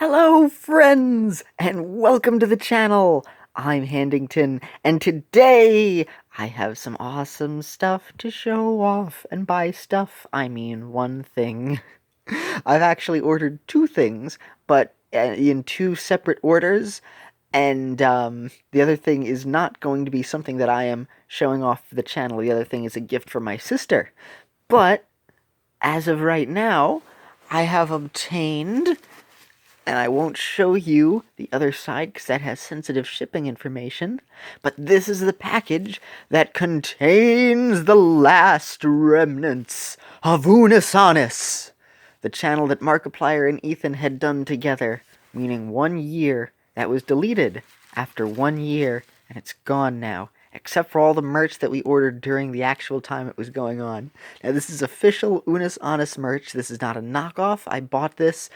Hello, friends, and welcome to the channel. I'm Handington, and today I have some awesome stuff to show off. And by stuff, I mean one thing. I've actually ordered two things, but in two separate orders, and the other thing is not going to be something that I am showing off for the channel. The other thing is a gift from my sister. But, as of right now, I have obtained, and I won't show you the other side because that has sensitive shipping information, but this is the package that contains the last remnants of Unus Annus, the channel that Markiplier and Ethan had done together, meaning 1 year. That was deleted after 1 year, and it's gone now, except for all the merch that we ordered during the actual time it was going on. Now, this is official Unus Annus merch. This is not a knockoff. I bought this.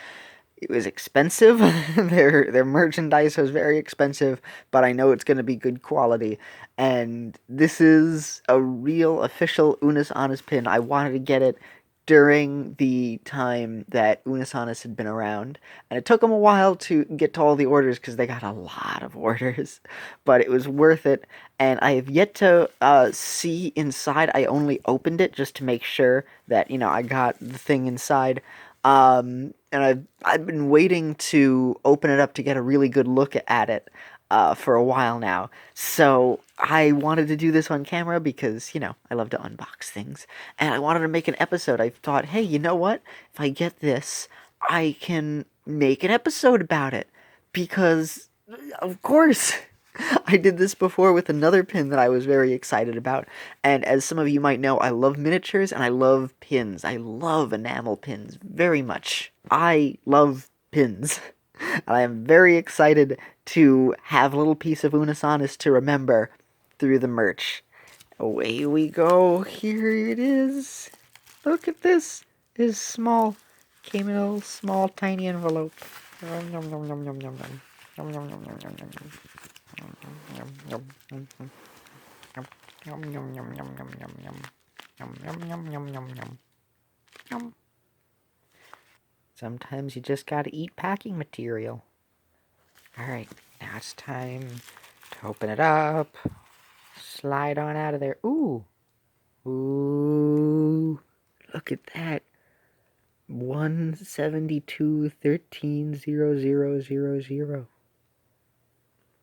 It was expensive. Their merchandise was very expensive, but I know it's going to be good quality. And this is a real official Unus Annus pin. I wanted to get it during the time that Unus Annus had been around, and it took them a while to get to all the orders because they got a lot of orders, but it was worth it. And I have yet to see inside. I only opened it just to make sure that, you know, I got the thing inside. And I've been waiting to open it up to get a really good look at it for a while now. So I wanted to do this on camera because, you know, I love to unbox things. And I wanted to make an episode. I thought, hey, you know what? If I get this, I can make an episode about it. Because, of course, I did this before with another pin that I was very excited about. And as some of you might know, I love miniatures and I love pins. I love enamel pins very much. I love pins. And I am very excited to have a little piece of Unus Annus to remember through the merch. Away we go. Here it is. Look at this. It is small. Came in a little small, tiny envelope. Yum, yum, yum, yum, yum, yum, yum. Yum, yum, yum, yum, yum, yum, yum. Sometimes you just gotta eat packing material. Alright, now it's time to open it up. Slide on out of there. Ooh! Ooh! Look at that. 172.13.0000.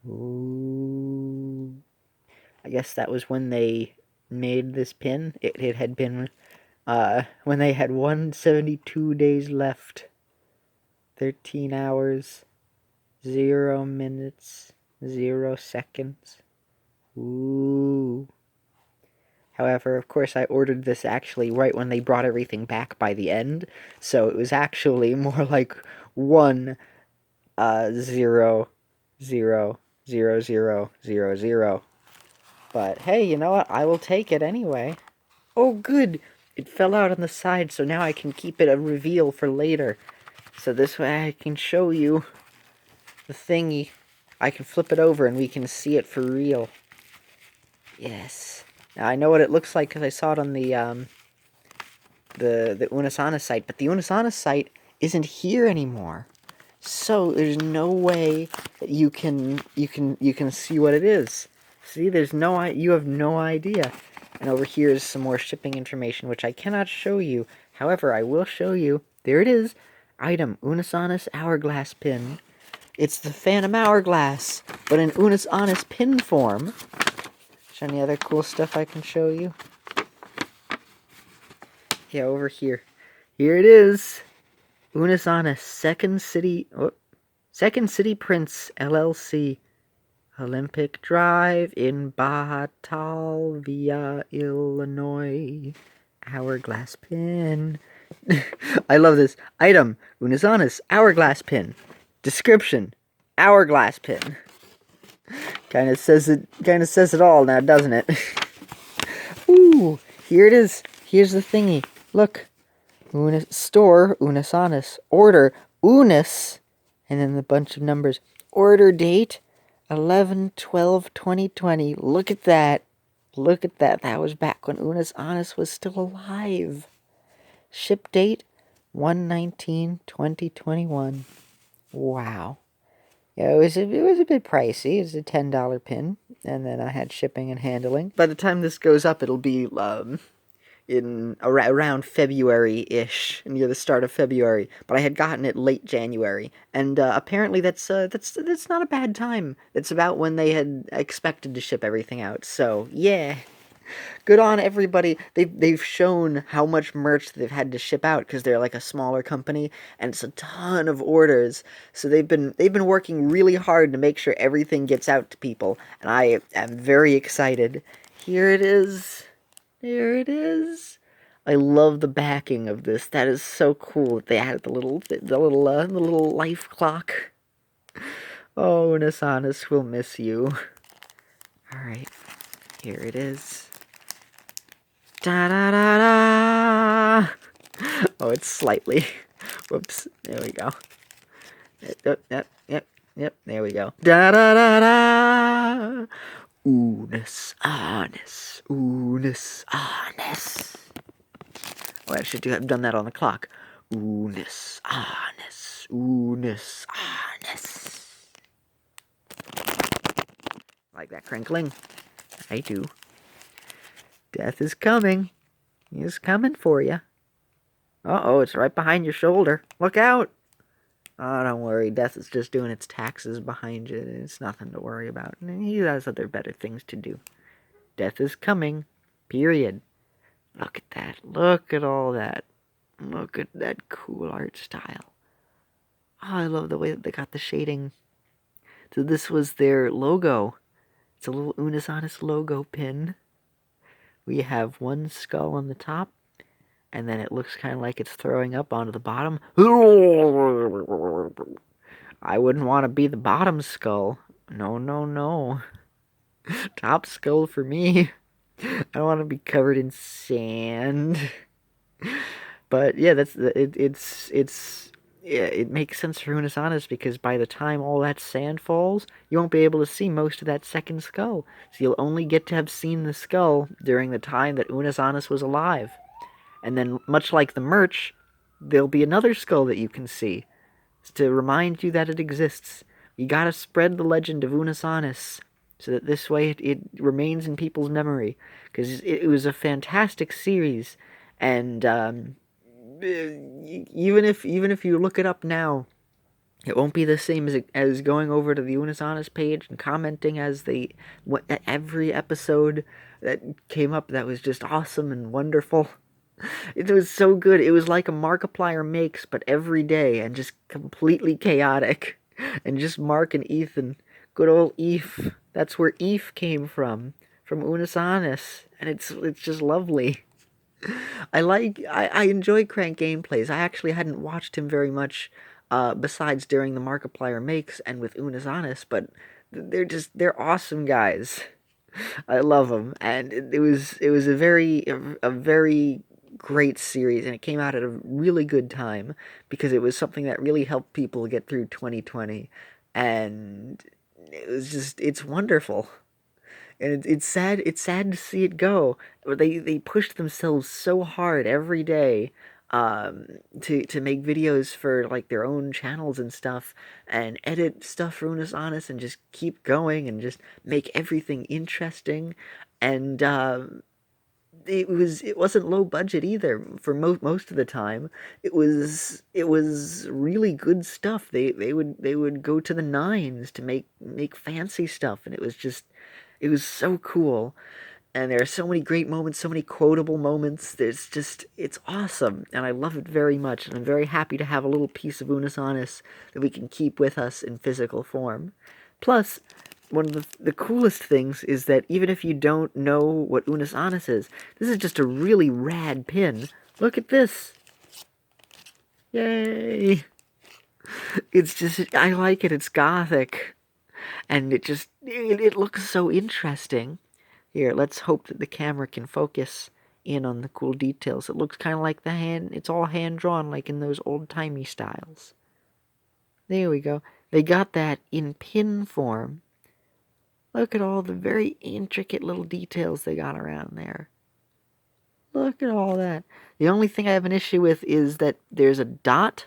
Ooh. I guess that was when they made this pin. It had been, when they had 172 days left. 13 hours, 0 minutes, 0 seconds. Ooh. However, of course, I ordered this actually right when they brought everything back by the end. So it was actually more like 1, 0, 0, 0, 0, 0, 0. But hey, you know what? I will take it anyway. Oh, good! It fell out on the side, so now I can keep it a reveal for later. So this way I can show you the thingy. I can flip it over and we can see it for real. Yes. Now I know what it looks like because I saw it on the Unus Annus site, but the Unus Annus site isn't here anymore. So there's no way that you can see what it is. See, you have no idea. And over here is some more shipping information, which I cannot show you. However, I will show you. There it is. Item, Unus Annus Hourglass Pin. It's the Phantom Hourglass, but in Unus Annus pin form. Is there any other cool stuff I can show you? Yeah, over here. Here it is. Unus Annus, Second City Prince, LLC. Olympic Drive in Batavia, Illinois. Hourglass pin. I love this. Item, Unus Annus, hourglass pin. Description, hourglass pin. Kind of says it all now, doesn't it? Ooh, here it is. Here's the thingy. Look. Store, Unus Annus. Order, Unus, and then a bunch of numbers. Order date, 11/12/2020. Look at that. Look at that. That was back when Unus Annus was still alive. Ship date, 1/19/2021. Wow. Yeah, it was a bit pricey. It was a $10 pin, and then I had shipping and handling. By the time this goes up, it'll be in around February-ish, near the start of February. But I had gotten it late January, and apparently that's not a bad time. It's about when they had expected to ship everything out. So yeah. Good on everybody. They've shown how much merch they've had to ship out because they're like a smaller company and it's a ton of orders. So they've been working really hard to make sure everything gets out to people, and I am very excited. Here it is. There it is. I love the backing of this. That is so cool that they added the little life clock. Oh, Unus Annus, we'll miss you. All right, here it is. Da da da da! Oh, it's slightly. Whoops. There we go. Yep. There we go. Da da da da! Unus Annus. Unus Annus. Oh, I should have done that on the clock. Unus Annus. Unus Annus. Like that crinkling? I do. Death is coming. He is coming for you. Uh-oh, it's right behind your shoulder. Look out! Oh, don't worry. Death is just doing its taxes behind you. It's nothing to worry about. He has other better things to do. Death is coming. Period. Look at that. Look at all that. Look at that cool art style. Oh, I love the way that they got the shading. So this was their logo. It's a little Unus Annus logo pin. We have one skull on the top, and then it looks kind of like it's throwing up onto the bottom. I wouldn't want to be the bottom skull. No, no, no. Top skull for me. I don't want to be covered in sand. But yeah, it makes sense for Unus Annus because by the time all that sand falls, you won't be able to see most of that second skull. So you'll only get to have seen the skull during the time that Unus Annus was alive. And then, much like the merch, there'll be another skull that you can see to remind you that it exists. You gotta spread the legend of Unus Annus so that this way it remains in people's memory. Because it was a fantastic series, and even if you look it up now, it won't be the same as going over to the Unus Annus page and commenting as every episode that came up that was just awesome and wonderful. It was so good. It was like a Markiplier makes, but every day and just completely chaotic. And just Mark and Ethan. Good old Eve. That's where Eve came from Unus Annus. And it's just lovely. I enjoy Crank gameplays. I actually hadn't watched him very much besides during the Markiplier makes and with Unus Annus, but they're awesome guys. I love them, and it was a very great series, and it came out at a really good time because it was something that really helped people get through 2020, and it's wonderful. And it's sad to see it go. They pushed themselves so hard every day to make videos for like their own channels and stuff, and edit stuff for Unus Annus, and just keep going and just make everything interesting. And it wasn't low budget either for most of the time. It was really good stuff. They would go to the nines to make fancy stuff, and it was so cool. And there are so many great moments, so many quotable moments. It's awesome, and I love it very much, and I'm very happy to have a little piece of Unus Annus that we can keep with us in physical form. Plus, one of the coolest things is that even if you don't know what Unus Annus is, this is just a really rad pin. Look at this. Yay! It's just, I like it, it's gothic. And it looks so interesting. Here, let's hope that the camera can focus in on the cool details. It looks kind of like it's all hand-drawn, like in those old-timey styles. There we go. They got that in pin form. Look at all the very intricate little details they got around there. Look at all that. The only thing I have an issue with is that there's a dot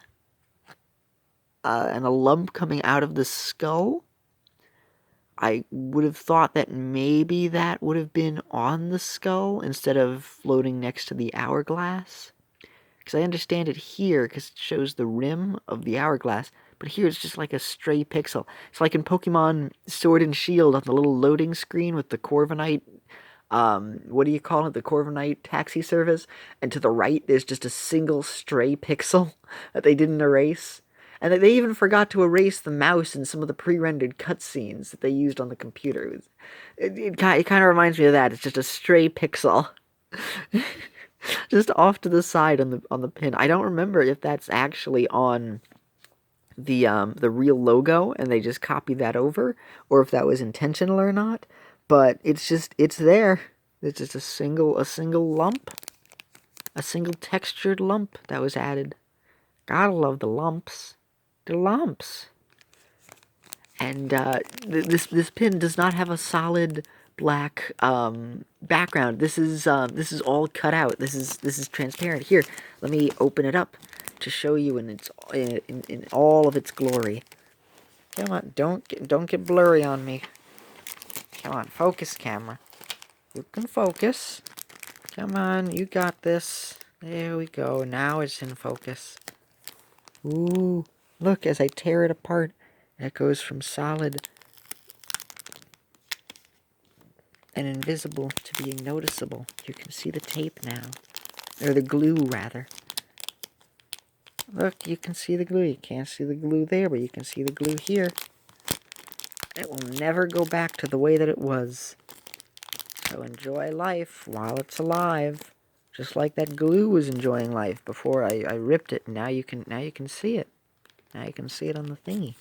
and a lump coming out of the skull. I would have thought that maybe that would have been on the skull instead of floating next to the hourglass. Because I understand it here because it shows the rim of the hourglass, but here it's just like a stray pixel. It's like in Pokemon Sword and Shield on the little loading screen with the Corviknight, what do you call it? The Corviknight taxi service. And to the right, there's just a single stray pixel that they didn't erase. And they even forgot to erase the mouse in some of the pre-rendered cutscenes that they used on the computer. It kind of reminds me of that. It's just a stray pixel. Just off to the side on the pin. I don't remember if that's actually on the real logo and they just copied that over, or if that was intentional or not. But it's there. It's just a single lump, a single textured lump that was added. Gotta love the lumps. The lumps. And this pin does not have a solid black background. This is all cut out. This is transparent. Here, let me open it up to show you in all of its glory. Come on, don't get blurry on me. Come on, focus, camera. You can focus. Come on, you got this. There we go. Now it's in focus. Ooh, look as I tear it apart. It goes from solid and invisible to being noticeable. You can see the tape now. Or the glue, rather. Look, you can see the glue. You can't see the glue there, but you can see the glue here. It will never go back to the way that it was. So enjoy life while it's alive. Just like that glue was enjoying life before I ripped it. Now you can see it. Now you can see it on the thingy.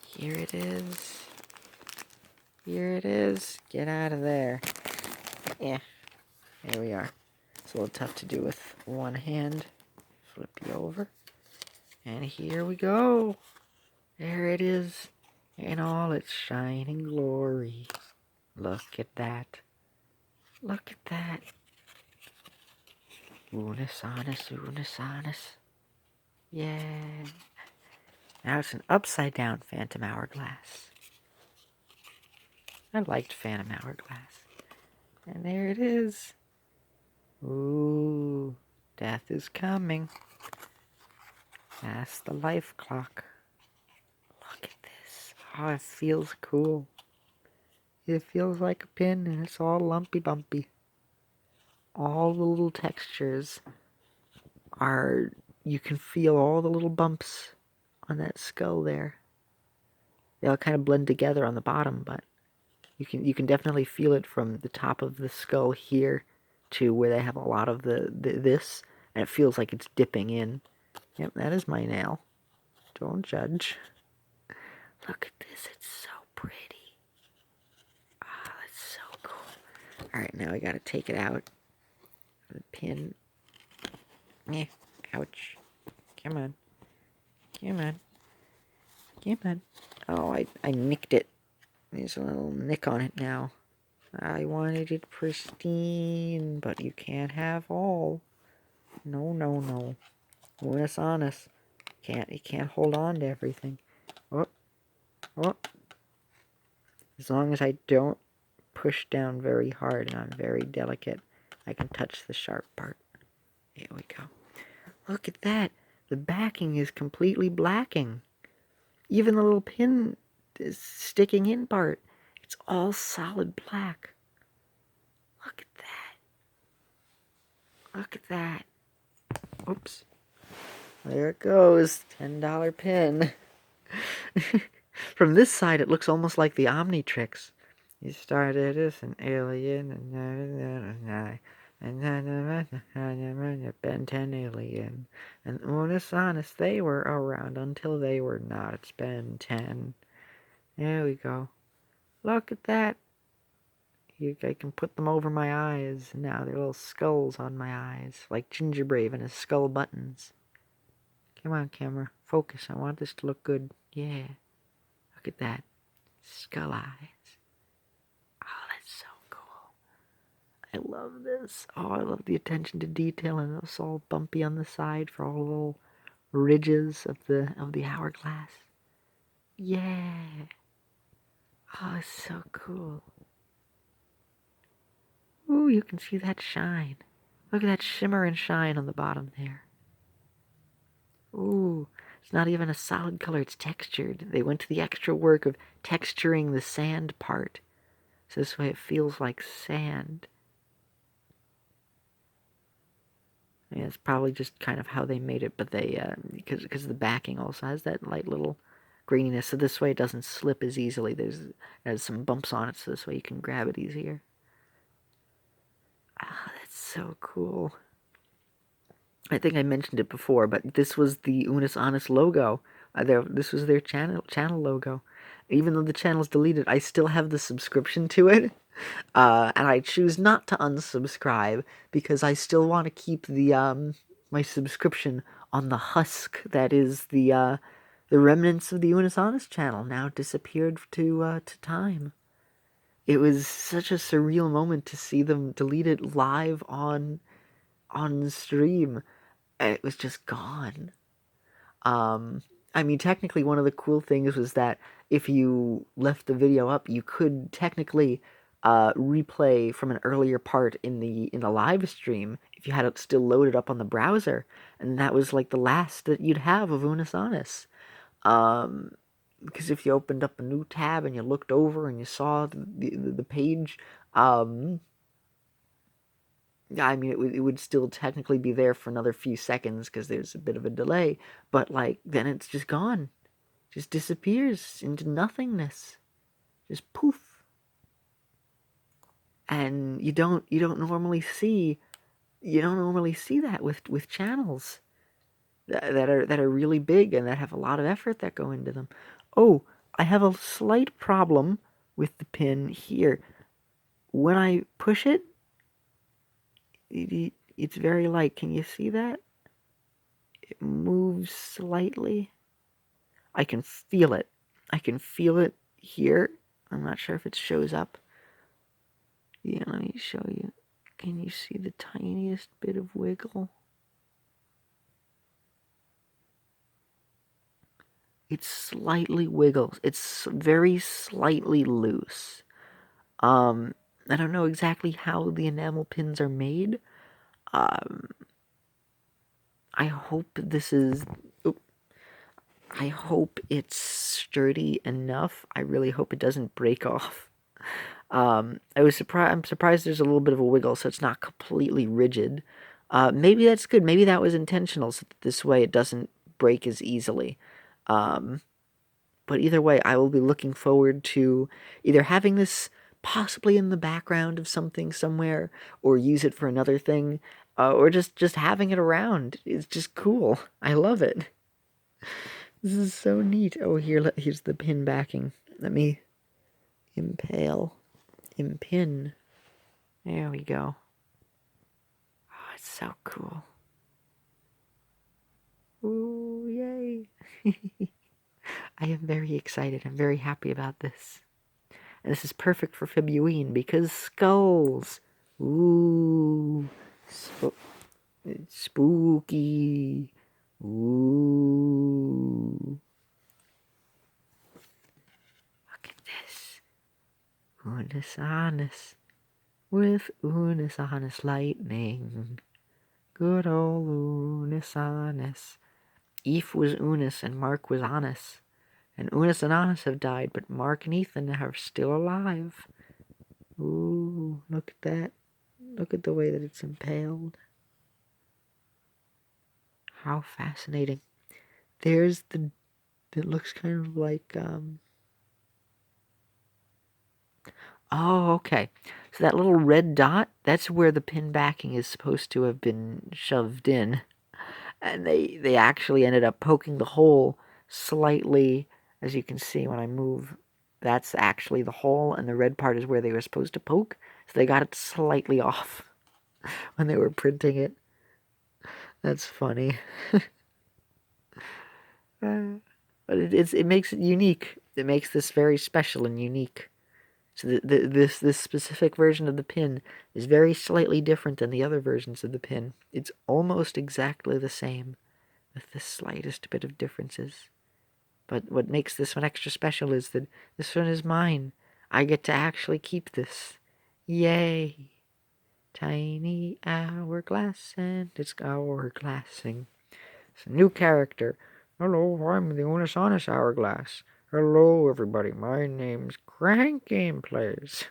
Here it is. Here it is. Get out of there. Yeah. There we are. It's a little tough to do with one hand. Flip you over. And here we go. There it is. In all its shining glory. Look at that. Look at that. Unus Annus, Unus Annus. Yeah. Now it's an upside down Phantom Hourglass. I liked Phantom Hourglass. And there it is. Ooh, death is coming. That's the life clock. Look at this. Oh, it feels cool. It feels like a pin and it's all lumpy bumpy. All the little textures are, you can feel all the little bumps on that skull there. They all kind of blend together on the bottom, but you can definitely feel it from the top of the skull here to where they have a lot of this, and it feels like it's dipping in. Yep, that is my nail. Don't judge. Look at this, it's so pretty. Ah, that's so cool. Alright, now I gotta take it out. The pin. Eh, ouch. Come on. Come on. Come on. Oh, I nicked it. There's a little nick on it now. I wanted it pristine, but you can't have all. No, no, no. Unus Annus. You can't hold on to everything. Oh, oh. As long as I don't push down very hard and I'm very delicate, I can touch the sharp part. Here we go. Look at that. The backing is completely blacking. Even the little pin is sticking in part. It's all solid black. Look at that. Look at that. Oops. There it goes. $10 pin. From this side, it looks almost like the Omnitrix. You started as an alien, and Ben 10 alien. And Unus Annus, they were around until they were not. It's Ben 10. There we go. Look at that. I can put them over my eyes. Now they're little skulls on my eyes, like Gingerbrave and his skull buttons. Come on, camera. Focus. I want this to look good. Yeah. Look at that. Skull eyes. Oh, that's so cool. I love this. Oh, I love the attention to detail, and it's all bumpy on the side for all the little ridges of the hourglass. Yeah. Oh, it's so cool. Ooh, you can see that shine. Look at that shimmer and shine on the bottom there. Ooh, it's not even a solid color, it's textured. They went to the extra work of texturing the sand part. So this way it feels like sand. Yeah, it's probably just kind of how they made it, but they, because the backing also has that light little graininess, so this way it doesn't slip as easily. It has some bumps on it, so this way you can grab it easier. Ah, that's so cool. I think I mentioned it before, but this was the Unus Annus logo. This was their channel logo. Even though the channel's deleted, I still have the subscription to it. And I choose not to unsubscribe because I still want to keep the my subscription on the husk that is the remnants of the Unus Annus channel, now disappeared to time. It was such a surreal moment to see them delete it live on stream. It was just gone. I mean, technically, one of the cool things was that if you left the video up, you could technically replay from an earlier part in the live stream if you had it still loaded up on the browser, and that was like the last that you'd have of Unus Annus. Because if you opened up a new tab and you looked over and you saw the page, yeah, I mean, it would still technically be there for another few seconds because there's a bit of a delay, but like then it's just gone, just disappears into nothingness, just poof. And you don't normally see that with channels that are really big and that have a lot of effort that go into them. Oh, I have a slight problem with the pin here. When I push it, it's very light. Can you see that? It moves slightly. I can feel it. I can feel it here. I'm not sure if it shows up. Yeah, let me show you. Can you see the tiniest bit of wiggle? It slightly wiggles. It's very slightly loose. I don't know exactly how the enamel pins are made. I hope this is. I hope it's sturdy enough. I really hope it doesn't break off. I'm surprised there's a little bit of a wiggle, so it's not completely rigid. Maybe that's good. Maybe that was intentional, so that this way it doesn't break as easily. But either way, I will be looking forward to either having this possibly in the background of something somewhere, or use it for another thing, or just having it around. It's just cool. I love it. This is so neat. Oh, here's the pin backing. Let me impin. There we go. Oh, it's so cool. Ooh, yay. I am very excited. I'm very happy about this. And this is perfect for Februine because skulls. Ooh. Spooky. Ooh. Look at this. Unus Annus. With Unus Annus lightning. Good old Unus Annus. Eve was Unus and Mark was Annus. And Unus and Annus have died, but Mark and Ethan are still alive. Ooh, look at that. Look at the way that it's impaled. How fascinating. There's it looks kind of like, oh, okay. So that little red dot, that's where the pin backing is supposed to have been shoved in. And they actually ended up poking the hole slightly, as you can see when I move. That's actually the hole, and the red part is where they were supposed to poke. So they got it slightly off when they were printing it. That's funny. But it makes it unique. It makes this very special and unique. So this specific version of the pin is very slightly different than the other versions of the pin. It's almost exactly the same, with the slightest bit of differences. But what makes this one extra special is that this one is mine. I get to actually keep this. Yay! Tiny hourglass, and it's hourglassing. It's a new character. Hello, I'm the Unus Annus hourglass. Hello, everybody. My name's Crank Gameplays.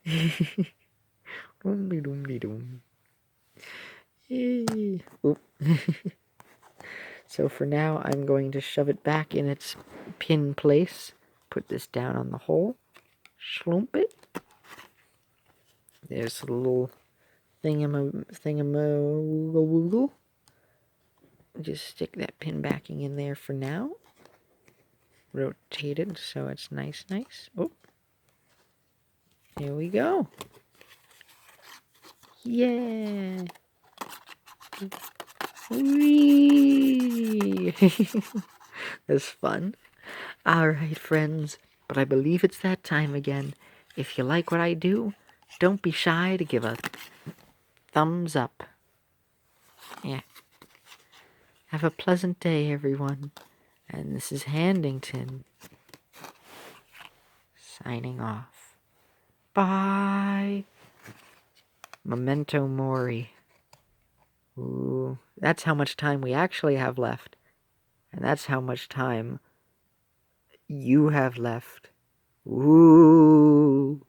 Doomly doomly doom. Yay. Oop. So for now, I'm going to shove it back in its pin place. Put this down on the hole. Slump it. There's a little thingamawooggle. Just stick that pin backing in there for now. Rotate it so it's nice. Oh, here we go. Yeah. Whee! That's fun. Alright, friends, but I believe it's that time again. If you like what I do, don't be shy to give a thumbs up. Yeah. Have a pleasant day, everyone. And this is Handington, signing off. Bye. Memento Mori. Ooh, that's how much time we actually have left. And that's how much time you have left. Ooh.